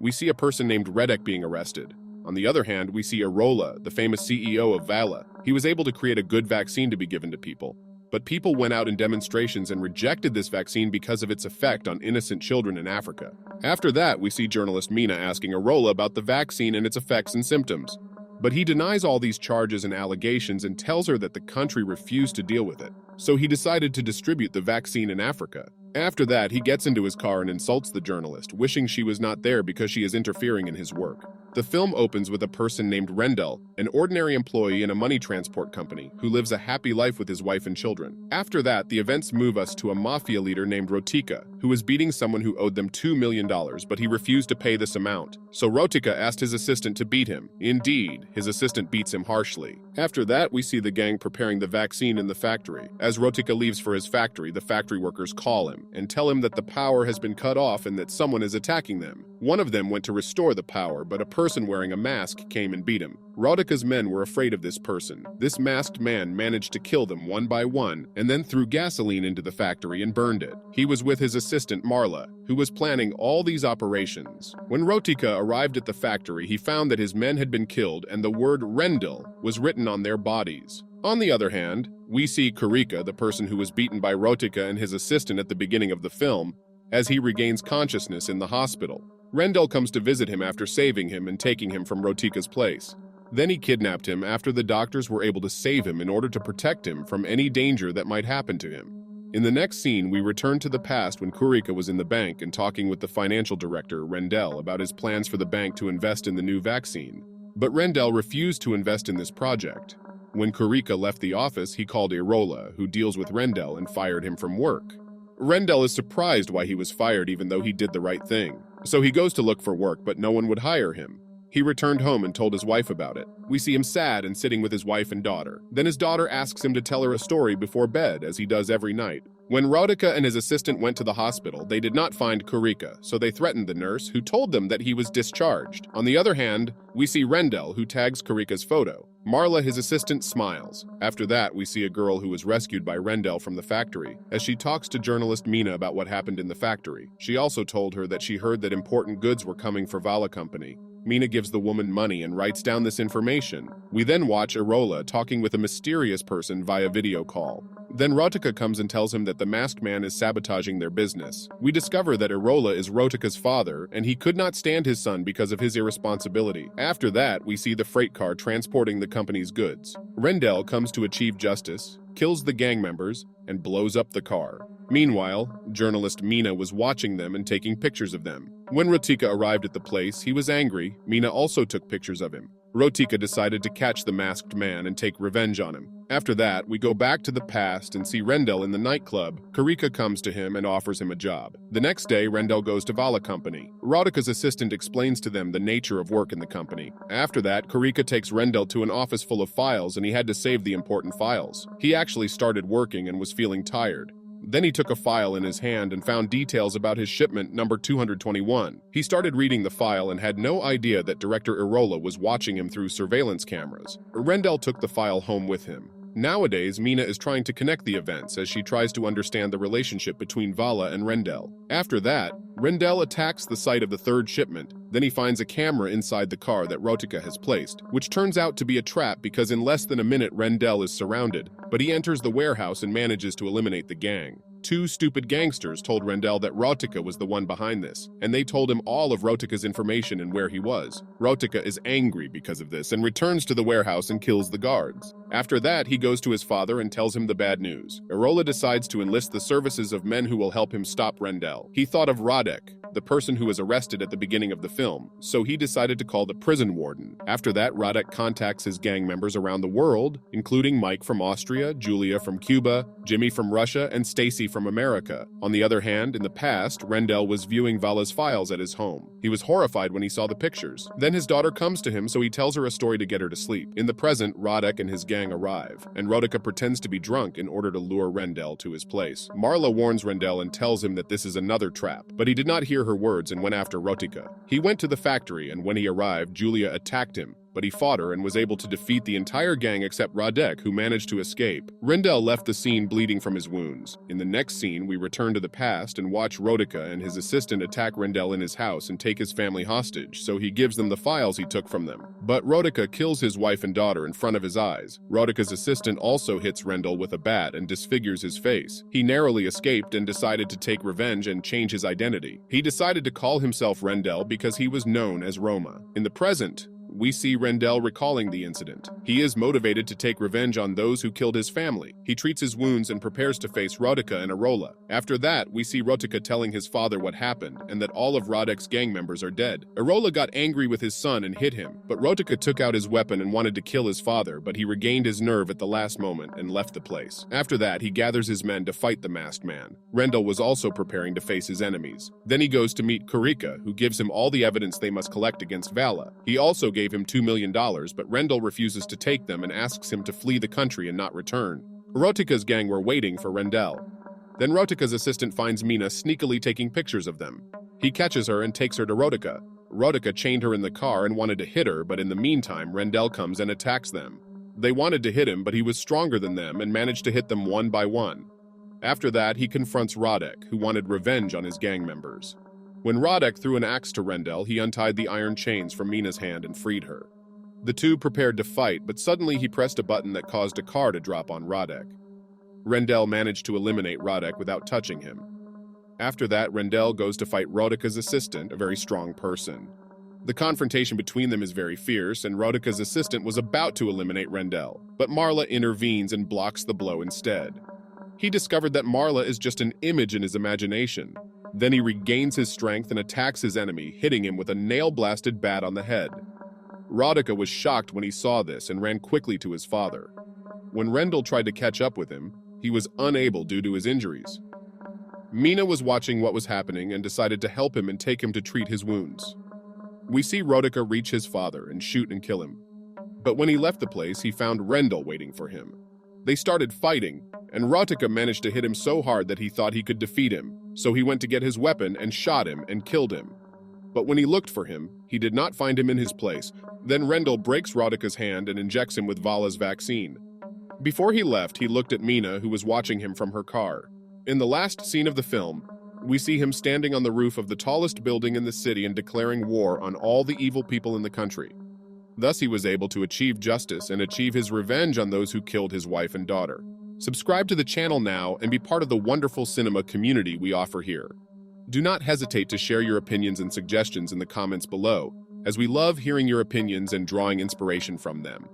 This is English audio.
we see a person named Redek being arrested. On the other hand, we see Arola, the famous CEO of Vala. He was able to create a good vaccine to be given to people. But people went out in demonstrations and rejected this vaccine because of its effect on innocent children in Africa. After that, we see journalist Mina asking Arola about the vaccine and its effects and symptoms. But he denies all these charges and allegations and tells her that the country refused to deal with it. So he decided to distribute the vaccine in Africa. After that, he gets into his car and insults the journalist, wishing she was not there because she is interfering in his work. The film opens with a person named Rendell, an ordinary employee in a money transport company, who lives a happy life with his wife and children. After that, the events move us to a mafia leader named Rotika, who was beating someone who owed them $2 million, but he refused to pay this amount. So Rotika asked his assistant to beat him. Indeed, his assistant beats him harshly. After that, we see the gang preparing the vaccine in the factory. As Rotika leaves for his factory, the factory workers call him and tell him that the power has been cut off and that someone is attacking them. One of them went to restore the power, but a person wearing a mask came and beat him. Rodika's men were afraid of this person. This masked man managed to kill them one by one and then threw gasoline into the factory and burned it. He was with his assistant Marla, who was planning all these operations. When Rotika arrived at the factory, he found that his men had been killed and the word Rendell was written on their bodies. On the other hand, we see Kurika, the person who was beaten by Rotika and his assistant at the beginning of the film, as he regains consciousness in the hospital. Rendell comes to visit him after saving him and taking him from Rotika's place. Then he kidnapped him after the doctors were able to save him in order to protect him from any danger that might happen to him. In the next scene, we return to the past when Kurika was in the bank and talking with the financial director, Rendell, about his plans for the bank to invest in the new vaccine. But Rendell refused to invest in this project. When Kurika left the office, he called Arola, who deals with Rendell, and fired him from work. Rendell is surprised why he was fired even though he did the right thing. So he goes to look for work, but no one would hire him. He returned home and told his wife about it. We see him sad and sitting with his wife and daughter. Then his daughter asks him to tell her a story before bed, as he does every night. When Rotika and his assistant went to the hospital, they did not find Kurika, so they threatened the nurse, who told them that he was discharged. On the other hand, we see Rendell, who tags Kurika's photo. Marla, his assistant, smiles. After that, we see a girl who was rescued by Rendell from the factory. As she talks to journalist Mina about what happened in the factory, she also told her that she heard that important goods were coming for Vala Company. Mina gives the woman money and writes down this information. We then watch Arola talking with a mysterious person via video call. Then Rotika comes and tells him that the masked man is sabotaging their business. We discover that Arola is Rotika's father, and he could not stand his son because of his irresponsibility. After that, we see the freight car transporting the company's goods. Rendell comes to achieve justice, kills the gang members, and blows up the car. Meanwhile, journalist Mina was watching them and taking pictures of them. When Rotika arrived at the place, he was angry. Mina also took pictures of him. Rotika decided to catch the masked man and take revenge on him. After that, we go back to the past and see Rendell in the nightclub. Kurika comes to him and offers him a job. The next day, Rendell goes to Vala Company. Rodika's assistant explains to them the nature of work in the company. After that, Kurika takes Rendell to an office full of files and he had to save the important files. He actually started working and was feeling tired. Then he took a file in his hand and found details about his shipment number 221. He started reading the file and had no idea that Director Arola was watching him through surveillance cameras. Rendell took the file home with him. Nowadays, Mina is trying to connect the events as she tries to understand the relationship between Vala and Rendell. After that, Rendell attacks the site of the third shipment. Then he finds a camera inside the car that Rotika has placed, which turns out to be a trap because in less than a minute Rendell is surrounded, but he enters the warehouse and manages to eliminate the gang. Two stupid gangsters told Rendell that Rotika was the one behind this, and they told him all of Rotika's information and where he was. Rotika is angry because of this and returns to the warehouse and kills the guards. After that, he goes to his father and tells him the bad news. Arola decides to enlist the services of men who will help him stop Rendell. He thought of Radek, the person who was arrested at the beginning of the film, so he decided to call the prison warden. After that, Radek contacts his gang members around the world, including Mike from Austria, Julia from Cuba, Jimmy from Russia, and Stacy from America. On the other hand, in the past, Rendell was viewing Vala's files at his home. He was horrified when he saw the pictures. Then his daughter comes to him, so he tells her a story to get her to sleep. In the present, Radek and his gang arrive, and Rotika pretends to be drunk in order to lure Rendell to his place. Marla warns Rendell and tells him that this is another trap, but he did not hear her words and went after Rotika. He went to the factory, and when he arrived, Julia attacked him. but he fought her and was able to defeat the entire gang except Radek, who managed to escape. Rendell left the scene bleeding from his wounds. In the next scene, we return to the past and watch Rodica and his assistant attack Rendell in his house and take his family hostage, so he gives them the files he took from them. But Rodica kills his wife and daughter in front of his eyes. Rodica's assistant also hits Rendell with a bat and disfigures his face. He narrowly escaped and decided to take revenge and change his identity. He decided to call himself Rendell because he was known as Roma. In the present, we see Rendell recalling the incident. He is motivated to take revenge on those who killed his family. He treats his wounds and prepares to face Rodica and Arola. After that, we see Rodica telling his father what happened and that all of Radek's gang members are dead. Arola got angry with his son and hit him, but Rodica took out his weapon and wanted to kill his father, but he regained his nerve at the last moment and left the place. After that, he gathers his men to fight the masked man. Rendell was also preparing to face his enemies. Then he goes to meet Kurika, who gives him all the evidence they must collect against Vala. He also gave him $2 million, but Rendell refuses to take them and asks him to flee the country and not return. Rodica's gang were waiting for Rendell. Then Rodica's assistant finds Mina sneakily taking pictures of them. He catches her and takes her to Rodica. Rodica chained her in the car and wanted to hit her, but in the meantime, Rendell comes and attacks them. They wanted to hit him, but he was stronger than them and managed to hit them one by one. After that, he confronts Radek, who wanted revenge on his gang members. When Radek threw an axe to Rendell, he untied the iron chains from Mina's hand and freed her. The two prepared to fight, but suddenly he pressed a button that caused a car to drop on Radek. Rendell managed to eliminate Radek without touching him. After that, Rendell goes to fight Rodica's assistant, a very strong person. The confrontation between them is very fierce, and Rodica's assistant was about to eliminate Rendell, but Marla intervenes and blocks the blow instead. He discovered that Marla is just an image in his imagination. Then he regains his strength and attacks his enemy, hitting him with a nail-blasted bat on the head. Rodica was shocked when he saw this and ran quickly to his father. When Rendell tried to catch up with him, he was unable due to his injuries. Mina was watching what was happening and decided to help him and take him to treat his wounds. We see Rodica reach his father and shoot and kill him. But when he left the place, he found Rendell waiting for him. They started fighting, and Rodica managed to hit him so hard that he thought he could defeat him, so he went to get his weapon and shot him and killed him. But when he looked for him, he did not find him in his place. Then Rendell breaks Rodica's hand and injects him with Vala's vaccine. Before he left, he looked at Mina, who was watching him from her car. In the last scene of the film, we see him standing on the roof of the tallest building in the city and declaring war on all the evil people in the country. Thus, he was able to achieve justice and achieve his revenge on those who killed his wife and daughter. Subscribe to the channel now and be part of the wonderful cinema community we offer here. Do not hesitate to share your opinions and suggestions in the comments below, as we love hearing your opinions and drawing inspiration from them.